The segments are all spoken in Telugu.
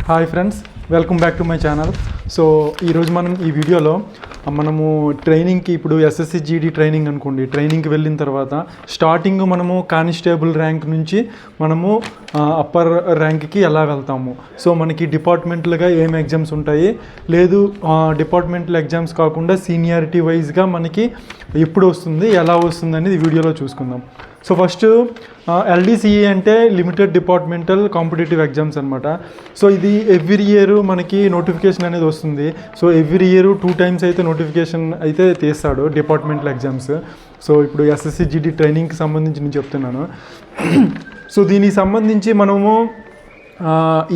Hi friends, welcome back to my channel. So ఈరోజు మనం ఈ వీడియోలో మనము ట్రైనింగ్కి ఇప్పుడు ఎస్ఎస్సి జీడీ ట్రైనింగ్ అనుకోండి, ట్రైనింగ్కి వెళ్ళిన తర్వాత స్టార్టింగ్ మనము కానిస్టేబుల్ ర్యాంక్ నుంచి మనము అప్పర్ ర్యాంక్కి ఎలా వెళ్తాము, సో మనకి డిపార్ట్మెంట్లుగా ఏం ఎగ్జామ్స్ ఉంటాయి, లేదు డిపార్ట్మెంటల్ ఎగ్జామ్స్ కాకుండా సీనియారిటీ వైజ్గా మనకి ఎప్పుడు వస్తుంది, ఎలా వస్తుంది అనేది వీడియోలో చూసుకుందాం. సో ఫస్ట్ ఎల్డీసీఈ అంటే లిమిటెడ్ డిపార్ట్మెంటల్ కాంపిటేటివ్ ఎగ్జామ్స్ అనమాట. సో ఇది ఎవ్రీ ఇయర్ మనకి నోటిఫికేషన్ అనేది వస్తుంది. సో ఎవ్రీ ఇయర్ 2 times అయితే నోటిఫికేషన్ అయితే తీస్తాడు డిపార్ట్మెంటల్ ఎగ్జామ్స్. సో ఇప్పుడు ఎస్ఎస్సి జీడీ ట్రైనింగ్కి సంబంధించి నేను చెప్తున్నాను. సో దీనికి సంబంధించి మనము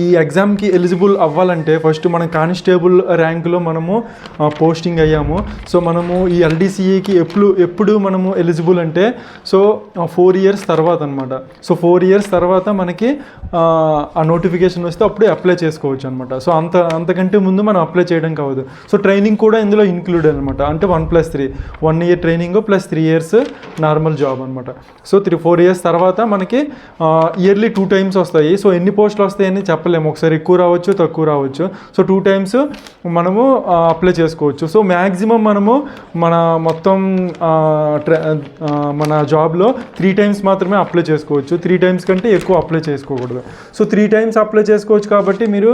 ఈ ఎగ్జామ్కి ఎలిజిబుల్ అవ్వాలంటే ఫస్ట్ మనం కానిస్టేబుల్ ర్యాంకులో మనము పోస్టింగ్ అయ్యాము. సో మనము ఈ ఎల్డీసీఏకి ఎప్పుడు మనము ఎలిజిబుల్ అంటే సో 4 years తర్వాత అనమాట. సో 4 years తర్వాత మనకి ఆ నోటిఫికేషన్ వస్తే అప్పుడే అప్లై చేసుకోవచ్చు అనమాట. సో అంతకంటే ముందు మనం అప్లై చేయడం కావద్దు. సో ట్రైనింగ్ కూడా ఇందులో ఇంక్లూడ్ అనమాట. అంటే 1+3 1 year training plus 3 years normal job అనమాట. సో 4 years తర్వాత మనకి ఇయర్లీ 2 times వస్తాయి. సో ఎన్ని పోస్టులు వస్తాయని చెప్పలేము, ఒకసారి ఎక్కువ రావచ్చు తక్కువ రావచ్చు. సో 2 times మనము అప్లై చేసుకోవచ్చు. సో మ్యాక్సిమం మనము మన మొత్తం మన జాబ్లో 3 times మాత్రమే అప్లై చేసుకోవచ్చు. 3 times కంటే ఎక్కువ అప్లై చేసుకోకూడదు. సో 3 times అప్లై చేసుకోవచ్చు కాబట్టి మీరు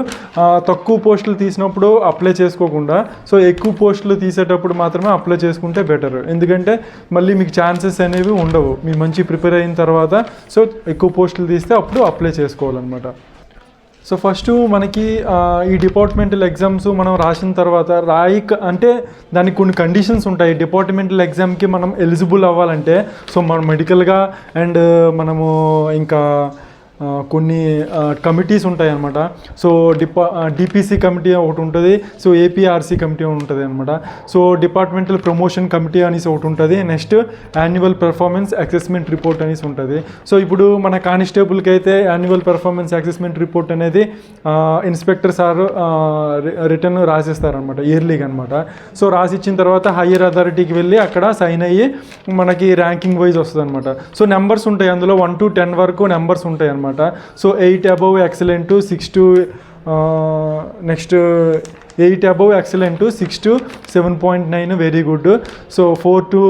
తక్కువ పోస్టులు తీసినప్పుడు అప్లై చేసుకోకుండా సో ఎక్కువ పోస్టులు తీసేటప్పుడు మాత్రమే అప్లై చేసుకుంటే బెటర్. ఎందుకంటే మళ్ళీ మీకు ఛాన్సెస్ అనేవి ఉండవు. మీ మంచి ప్రిపేర్ అయిన తర్వాత సో ఎక్కువ పోస్టులు తీస్తే అప్పుడు అప్లై చేసుకోవాలన్నమాట. సో ఫస్ట్ మనకి ఈ డిపార్ట్మెంటల్ ఎగ్జామ్స్ మనం రాసిన తర్వాత అంటే దానికి కొన్ని కండిషన్స్ ఉంటాయి. డిపార్ట్మెంటల్ ఎగ్జామ్కి మనం ఎలిజిబుల్ అవ్వాలంటే సో మనం మెడికల్గా అండ్ మనము ఇంకా కొన్ని కమిటీస్ ఉంటాయి అన్నమాట. సో డిపిసి కమిటీ ఒకటి ఉంటుంది, సో ఏపీఆర్సీ కమిటీ ఉంటుంది అనమాట. సో డిపార్ట్మెంటల్ ప్రమోషన్ కమిటీ అనేసి ఒకటి ఉంటుంది. Next annual performance assessment report అనేసి ఉంటుంది. సో ఇప్పుడు మన కానిస్టేబుల్కి అయితే యాన్యువల్ పెర్ఫార్మెన్స్ అసెస్మెంట్ రిపోర్ట్ అనేది ఇన్స్పెక్టర్ సార్ రిటర్న్ రాసిస్తారనమాట, ఇయర్లీగా అనమాట. సో రాసిచ్చిన తర్వాత హయ్యర్ అథారిటీకి వెళ్ళి అక్కడ సైన్ అయ్యి మనకి ర్యాంకింగ్ వైజ్ వస్తుంది అనమాట. సో నెంబర్స్ ఉంటాయి అందులో 1 to 10 వరకు నెంబర్స్ ఉంటాయి అనమాట. So 8 above excellent to 6 to next 8 above excellent to 6 to 7.9 very good. So 4 to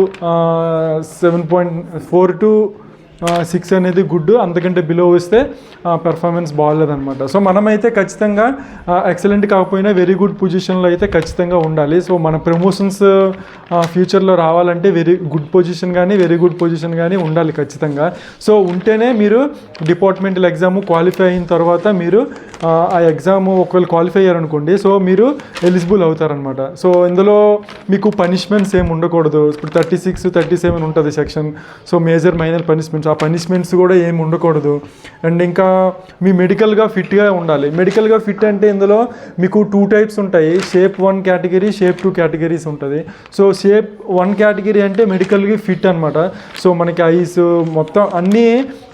7.4 to 6 అనేది గుడ్. అంతకంటే బిలో వస్తే పెర్ఫార్మెన్స్ బాగాలేదనమాట. సో మనమైతే ఖచ్చితంగా ఎక్సలెంట్ కాకపోయినా వెరీ గుడ్ పొజిషన్లో అయితే ఖచ్చితంగా ఉండాలి. సో మన ప్రమోషన్స్ ఫ్యూచర్లో రావాలంటే వెరీ గుడ్ పొజిషన్ కానీ వెరీ గుడ్ పొజిషన్ కానీ ఉండాలి ఖచ్చితంగా. సో ఉంటేనే మీరు డిపార్ట్మెంటల్ ఎగ్జామ్ క్వాలిఫై అయిన తర్వాత మీరు ఆ ఎగ్జామ్ ఒకవేళ క్వాలిఫై అయ్యారనుకోండి సో మీరు ఎలిజిబుల్ అవుతారనమాట. సో ఇందులో మీకు పనిష్మెంట్స్ ఏమి ఉండకూడదు. ఇప్పుడు 36, 37 ఉంటుంది section. So major minor punishments, ఆ పనిష్మెంట్స్ కూడా ఏమి ఉండకూడదు. అండ్ ఇంకా మీ మెడికల్గా ఫిట్గా ఉండాలి. మెడికల్గా ఫిట్ అంటే ఇందులో మీకు 2 types ఉంటాయి. షేప్ 1 కేటగిరీ, షేప్ 2 కేటగిరీస్ ఉంటుంది. సో షేప్ 1 కేటగిరీ అంటే మెడికల్గా ఫిట్ అనమాట. సో మనకి ఐస్ మొత్తం అన్నీ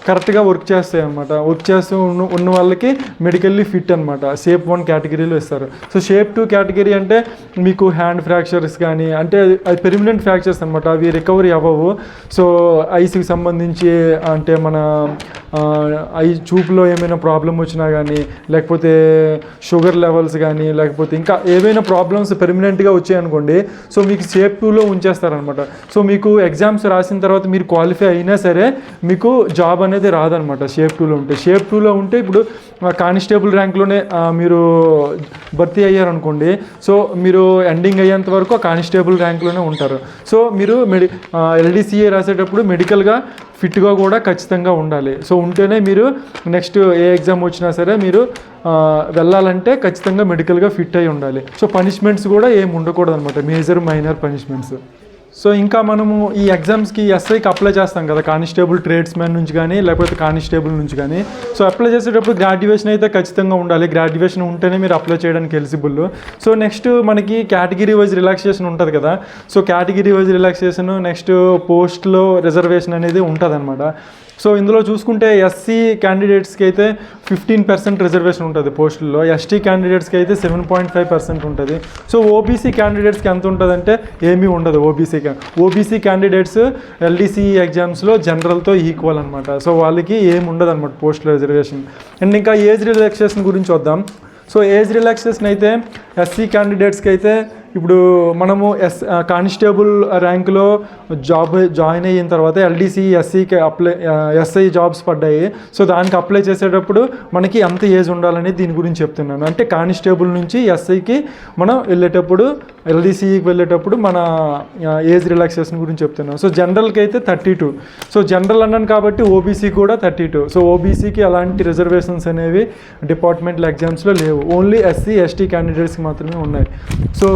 కరెక్ట్గా వర్క్ చేస్తాయి అనమాట. వర్క్ చేస్తూ ఉన్న వాళ్ళకి మెడికల్లీ ఫిట్ అనమాట. షేప్ 1 కేటగిరీలో ఇస్తారు. సో షేప్ 2 కేటగిరీ అంటే మీకు హ్యాండ్ ఫ్రాక్చర్స్ కానీ అంటే అది పెర్మనెంట్ ఫ్రాక్చర్స్ అనమాట, అవి రికవరీ అవ్వవు. సో ఐస్కి సంబంధించి అంటే మన ఐ చూపులో ఏమైనా ప్రాబ్లం వచ్చినా కానీ లేకపోతే షుగర్ లెవెల్స్ కానీ లేకపోతే ఇంకా ఏవైనా ప్రాబ్లమ్స్ పెర్మనెంట్గా వచ్చాయనుకోండి సో మీకు షేప్ 2లో ఉంచేస్తారనమాట. సో మీకు ఎగ్జామ్స్ రాసిన తర్వాత మీరు క్వాలిఫై అయినా సరే మీకు జాబ్ అనేది రాదనమాట షేప్ 2లో ఉంటే. షేప్ 2లో ఉంటే ఇప్పుడు కానిస్టేబుల్ ర్యాంక్లోనే మీరు భర్తీ అయ్యారనుకోండి సో మీరు ఎండింగ్ అయ్యేంత వరకు కానిస్టేబుల్ ర్యాంక్లోనే ఉంటారు. సో మీరు ఎల్డీసీఏ రాసేటప్పుడు మెడికల్గా ఫిట్గా కూడా ఖచ్చితంగా ఉండాలి. సో ఉంటేనే మీరు నెక్స్ట్ ఏ ఎగ్జామ్ వచ్చినా సరే మీరు వెళ్ళాలంటే ఖచ్చితంగా మెడికల్గా ఫిట్ అయి ఉండాలి. సో పనిష్మెంట్స్ కూడా ఏమి ఉండకూడదు అనమాట, మేజర్ మైనర్ పనిష్మెంట్స్. సో ఇంకా మనము ఈ ఎగ్జామ్స్కి ఎస్ఐకి అప్లై చేస్తాం కదా, కానిస్టేబుల్ ట్రేడ్స్మెన్ నుంచి కానీ లేకపోతే కానిస్టేబుల్ నుంచి కానీ. సో అప్లై చేసేటప్పుడు గ్రాడ్యుయేషన్ అయితే ఖచ్చితంగా ఉండాలి. గ్రాడ్యుయేషన్ ఉంటేనే మీరు అప్లై చేయడానికి ఎలిజిబుల్. సో నెక్స్ట్ మనకి కేటగిరీ వైజ్ రిలాక్సేషన్ ఉంటుంది కదా. So category wise relaxation next పోస్ట్లో రిజర్వేషన్ అనేది ఉంటుంది అనమాట. సో ఇందులో చూసుకుంటే ఎస్సీ క్యాండిడేట్స్కి అయితే 15% రిజర్వేషన్ ఉంటుంది పోస్టుల్లో, ఎస్టీ క్యాండిడేట్స్కి అయితే 7.5% ఉంటుంది. సో ఓబీసీ క్యాండిడేట్స్కి ఎంత ఉంటుందంటే ఏమీ ఉండదు. ఓబీసీ క్యాండిడేట్స్ ఎల్డీసీ ఎగ్జామ్స్లో జనరల్తో ఈక్వల్ అనమాట. సో వాళ్ళకి ఏమి ఉండదు అనమాట పోస్టుల రిజర్వేషన్. అండ్ ఇంకా ఏజ్ రిలాక్సేషన్ గురించి వద్దాం. సో ఏజ్ రిలాక్సేషన్ అయితే ఎస్సీ క్యాండిడేట్స్కి అయితే ఇప్పుడు మనము కానిస్టేబుల్ ర్యాంకులో జాయిన్ అయిన తర్వాత ఎల్డీసీ ఎస్సీకి ఎస్ఐ జాబ్స్ పడ్డాయి. సో దానికి అప్లై చేసేటప్పుడు మనకి ఎంత ఏజ్ ఉండాలని దీని గురించి చెప్తున్నాను. అంటే కానిస్టేబుల్ నుంచి ఎస్ఐకి మనం వెళ్ళేటప్పుడు ఎల్డీసీకి వెళ్ళేటప్పుడు మన ఏజ్ రిలాక్సేషన్ గురించి చెప్తున్నాను. సో జనరల్కి అయితే 32. సో జనరల్ అన్నాను కాబట్టి ఓబీసీ కూడా 32. సో ఓబీసీకి అలాంటి రిజర్వేషన్స్ అనేవి డిపార్ట్మెంటల్ ఎగ్జామ్స్లో లేవు. ఓన్లీ ఎస్సీ ఎస్టీ క్యాండిడేట్స్కి మాత్రమే ఉన్నాయి. సో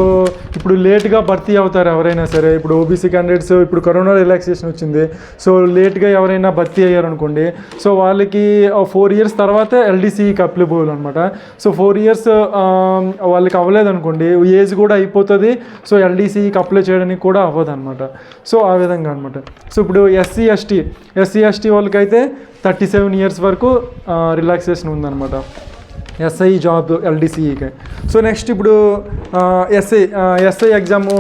ఇప్పుడు లేట్గా భర్తీ అవుతారు ఎవరైనా సరే. ఇప్పుడు ఓబీసీ క్యాండిడేట్స్ ఇప్పుడు కరోనా రిలాక్సేషన్ వచ్చింది. సో లేట్గా ఎవరైనా భర్తీ అయ్యారనుకోండి, సో వాళ్ళకి 4 years తర్వాత ఎల్డీసీకి అప్లికబుల్ అనమాట. సో 4 years వాళ్ళకి అవ్వలేదనుకోండి, ఏజ్ కూడా అయిపోతుంది. సో ఎల్డీసీకి అప్లై చేయడానికి కూడా అవ్వదు అనమాట. సో ఆ విధంగా అనమాట. సో ఇప్పుడు ఎస్సీ ఎస్టీ వాళ్ళకైతే 37 years వరకు రిలాక్సేషన్ ఉందన్నమాట ఎస్ఐ జాబ్ ఎల్డీసీకి. సో నెక్స్ట్ ఇప్పుడు ఎస్ఐ ఎగ్జాము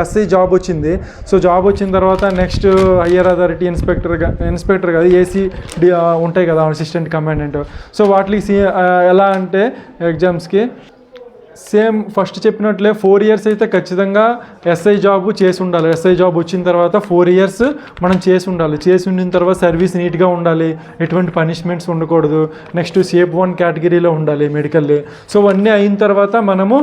ఎస్ఐ జాబ్ వచ్చింది. సో జాబ్ వచ్చిన తర్వాత నెక్స్ట్ హయ్యర్ అథారిటీ ఇన్స్పెక్టర్ కాదు ఏసీ ఉంటాయి కదా, అసిస్టెంట్ కమాండెంట్. సో వాటికి ఎలా అంటే ఎగ్జామ్స్కి సేమ్ ఫస్ట్ చెప్పినట్లే 4 years అయితే ఖచ్చితంగా ఎస్ఐ జాబ్ చేసి ఉండాలి. ఎస్ఐ జాబ్ వచ్చిన తర్వాత 4 years మనం చేసి ఉండాలి. చేసి ఉండిన తర్వాత సర్వీస్ నీట్గా ఉండాలి, ఎటువంటి పనిష్మెంట్స్ ఉండకూడదు. నెక్స్ట్ షేప్ 1 కేటగిరీలో ఉండాలి మెడికల్. సో అవన్నీ అయిన తర్వాత మనము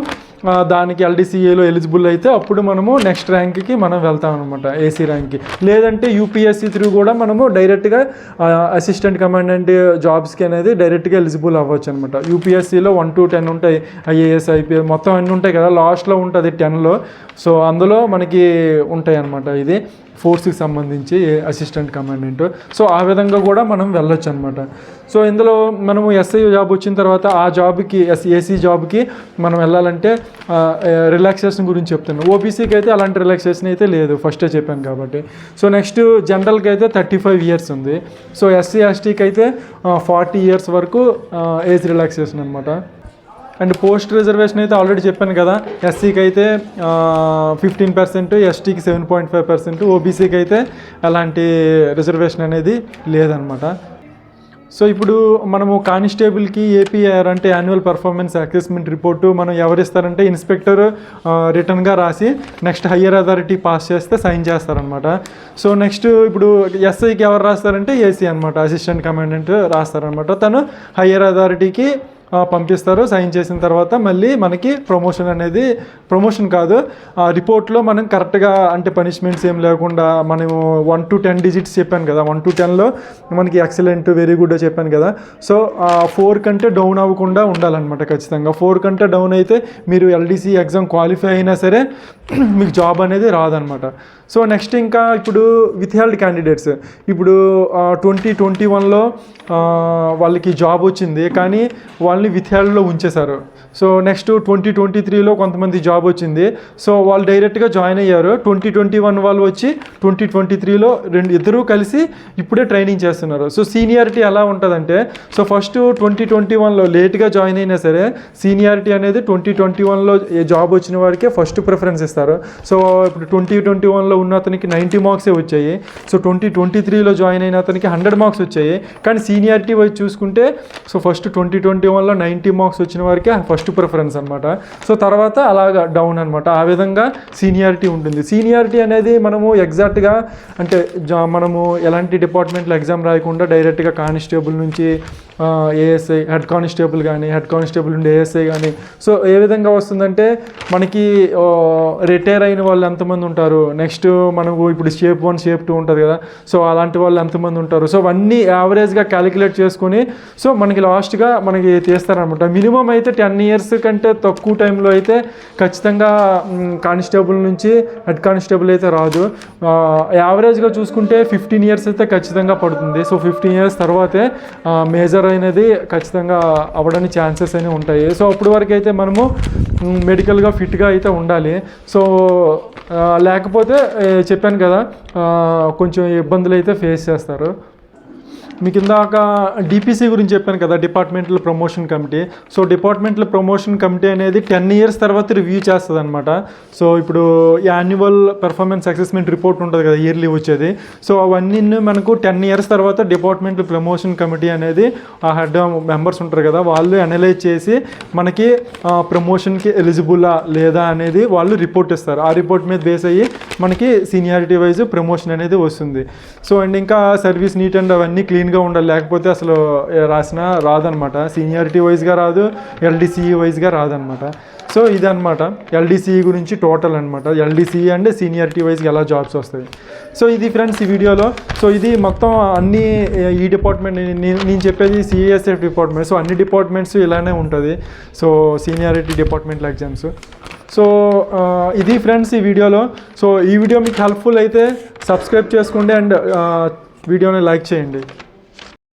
దానికి ఎల్డీసీఏలో ఎలిజిబుల్ అయితే అప్పుడు మనము నెక్స్ట్ ర్యాంక్కి మనం వెళ్తాం అనమాట, ఏసీ ర్యాంక్కి. లేదంటే యూపీఎస్సీ త్రూ కూడా మనము డైరెక్ట్గా అసిస్టెంట్ కమాండెంట్ జాబ్స్కి అనేది డైరెక్ట్గా ఎలిజిబుల్ అవ్వచ్చు అనమాట. యూపీఎస్సీలో 1 to 10 ఉంటాయి, ఐఏఎస్ ఐపీఎస్ మొత్తం అన్నీ ఉంటాయి కదా, లాస్ట్లో ఉంటుంది 10లో. సో అందులో మనకి ఉంటాయి అనమాట ఇది ఫోర్స్కి సంబంధించి అసిస్టెంట్ కమాండెంట్. సో ఆ విధంగా కూడా మనం వెళ్ళొచ్చు అనమాట. సో ఇందులో మనము ఎస్ఐ జాబ్ వచ్చిన తర్వాత ఆ జాబ్కి ఏసీ జాబ్కి మనం వెళ్ళాలంటే రిలాక్సేషన్ గురించి చెప్తున్నాను. ఓబీసీకి అయితే అలాంటి రిలాక్సేషన్ అయితే లేదు, ఫస్టే చెప్పాను కాబట్టి. సో నెక్స్ట్ జనరల్కి అయితే 35 years ఉంది. సో ఎస్సీ ఎస్టీకి అయితే 40 years వరకు ఏజ్ రిలాక్సేషన్ అనమాట. అండ్ పోస్ట్ రిజర్వేషన్ అయితే ఆల్రెడీ చెప్పాను కదా, ఎస్సీకి అయితే 15%, ఎస్టీకి 7.5%, ఓబీసీకి అయితే అలాంటి రిజర్వేషన్ అనేది లేదనమాట. సో ఇప్పుడు మనము కానిస్టేబుల్కి ఏపీఆర్ అంటే యాన్యువల్ పర్ఫార్మెన్స్ అసెస్మెంట్ రిపోర్టు మనం ఎవరిస్తారంటే ఇన్స్పెక్టర్ రిటర్న్గా రాసి నెక్స్ట్ హయ్యర్ అథారిటీ పాస్ చేస్తే సైన్ చేస్తారనమాట. సో నెక్స్ట్ ఇప్పుడు ఎస్ఐకి ఎవరు రాస్తారంటే ఏసీ అనమాట, అసిస్టెంట్ కమాండెంట్ రాస్తారనమాట. తను హయ్యర్ అథారిటీకి పంపిస్తారు. సైన్ చేసిన తర్వాత మళ్ళీ మనకి ప్రమోషన్ కాదు, రిపోర్ట్లో మనం కరెక్ట్గా అంటే పనిష్మెంట్స్ ఏం లేకుండా మనము 1 to 10 digits చెప్పాను కదా, 1 to 10లో మనకి ఎక్సలెంట్, వెరీ గుడ్ చెప్పాను కదా. సో 4 కంటే డౌన్ అవ్వకుండా ఉండాలన్నమాట ఖచ్చితంగా. 4 కంటే డౌన్ అయితే మీరు ఎల్డీసీ ఎగ్జామ్ క్వాలిఫై అయినా సరే మీకు జాబ్ అనేది రాదనమాట. సో నెక్స్ట్ ఇంకా ఇప్పుడు విత్హెల్డ్ క్యాండిడేట్స్ ఇప్పుడు 2021లో వాళ్ళకి జాబ్ వచ్చింది కానీ వాళ్ళని విత్హెల్డ్లో ఉంచేశారు. సో నెక్స్ట్ 2023లో కొంతమంది జాబ్ వచ్చింది, సో వాళ్ళు డైరెక్ట్గా జాయిన్ అయ్యారు. 2021 వాళ్ళు వచ్చి 2023లో ఇద్దరూ కలిసి ఇప్పుడే ట్రైనింగ్ చేస్తున్నారు. సో సీనియారిటీ ఎలా ఉంటుందంటే, సో ఫస్ట్ 2021లో లేట్గా జాయిన్ అయినా సరే సీనియారిటీ అనేది 2021లో జాబ్ వచ్చిన వాడికే ఫస్ట్ ప్రిఫరెన్స్ ఇస్తారు. సో ఇప్పుడు 2021లో ఉన్న అతనికి 90 marks వచ్చాయి. సో 2023లో జాయిన్ అయిన అతనికి 100 marks వచ్చాయి. కానీ సీనియారిటీ వైజ్ చూసుకుంటే సో ఫస్ట్ 2021లో 90 marks వచ్చిన వారికి ఫస్ట్ ప్రిఫరెన్స్ అనమాట. సో తర్వాత అలాగా డౌన్ అనమాట. ఆ విధంగా సీనియారిటీ ఉంటుంది. సీనియారిటీ అనేది మనము ఎగ్జాక్ట్గా అంటే మనము ఎలాంటి డిపార్ట్మెంట్లో ఎగ్జామ్ రాయకుండా డైరెక్ట్గా కానిస్టేబుల్ నుంచి ఏఎస్ఐ, హెడ్ కానిస్టేబుల్ కానీ, హెడ్ కానిస్టేబుల్ నుండి ఏఎస్ఐ కానీ, సో ఏ విధంగా వస్తుందంటే మనకి రిటైర్ అయిన వాళ్ళు ఎంతమంది ఉంటారు, నెక్స్ట్ మనకు ఇప్పుడు షేప్ 1 షేప్ 2 ఉంటుంది కదా, సో అలాంటి వాళ్ళు ఎంతమంది ఉంటారు, సో అవన్నీ యావరేజ్గా క్యాలిక్యులేట్ చేసుకొని సో మనకి లాస్ట్గా మనకి తీస్తారనమాట. మినిమం అయితే 10 years కంటే తక్కువ టైంలో అయితే ఖచ్చితంగా కానిస్టేబుల్ నుంచి హెడ్ కానిస్టేబుల్ అయితే రాదు. యావరేజ్గా చూసుకుంటే 15 years అయితే ఖచ్చితంగా పడుతుంది. సో 15 years తర్వాతే మేజర్ అనేది ఖచ్చితంగా అవ్వడానికి ఛాన్సెస్ అనేవి ఉంటాయి. సో అప్పటి వరకు అయితే మనము మెడికల్గా ఫిట్గా అయితే ఉండాలి. సో లేకపోతే చెప్పాను కదా కొంచెం ఇబ్బందులు అయితే ఫేస్ చేస్తారు. మీకు ఇందాక డిపిసి గురించి చెప్పాను కదా, departmental promotion committee. So departmental promotion committee అనేది 10 years తర్వాత రివ్యూ చేస్తుంది అనమాట. సో ఇప్పుడు యాన్యువల్ పెర్ఫార్మెన్స్ అసెస్మెంట్ రిపోర్ట్ ఉంటుంది కదా, ఇయర్లీ వచ్చేది. సో అవన్నీ మనకు 10 years తర్వాత డిపార్ట్మెంటల్ ప్రమోషన్ కమిటీ అనేది ఆ హెడ్ మెంబర్స్ ఉంటారు కదా, వాళ్ళు అనలైజ్ చేసి మనకి ప్రమోషన్కి ఎలిజిబులా లేదా అనేది వాళ్ళు రిపోర్ట్ ఇస్తారు. ఆ రిపోర్ట్ మీద బేస్ అయ్యి మనకి సీనియారిటీ వైజ్ ప్రమోషన్ అనేది వస్తుంది. సో అండ్ ఇంకా సర్వీస్ నీట్ అండ్ అవన్నీ క్లీన్గా ఉండాలి, లేకపోతే అసలు రాసినా రాదనమాట. సీనియారిటీ వైజ్గా రాదు, ఎల్డీసీఈ వైజ్గా రాదనమాట. సో ఇదనమాట ఎల్డీసీఈ గురించి టోటల్ అనమాట. ఎల్డీసీఈ అంటే సీనియారిటీ వైజ్గా ఎలా జాబ్స్ వస్తాయి. సో ఇది ఫ్రెండ్స్ ఈ వీడియోలో. సో ఇది మొత్తం అన్ని ఈ డిపార్ట్మెంట్ నేను చెప్పేది సిఎస్ఎఫ్ డిపార్ట్మెంట్. సో అన్ని డిపార్ట్మెంట్స్ ఇలానే ఉంటుంది. So seniority departmental exams. So ఇది ఫ్రెండ్స్ ఈ వీడియోలో. సో ఈ వీడియో మీకు హెల్ప్ఫుల్ అయితే సబ్స్క్రైబ్ చేసుకోండి అండ్ వీడియోని లైక్ చేయండి.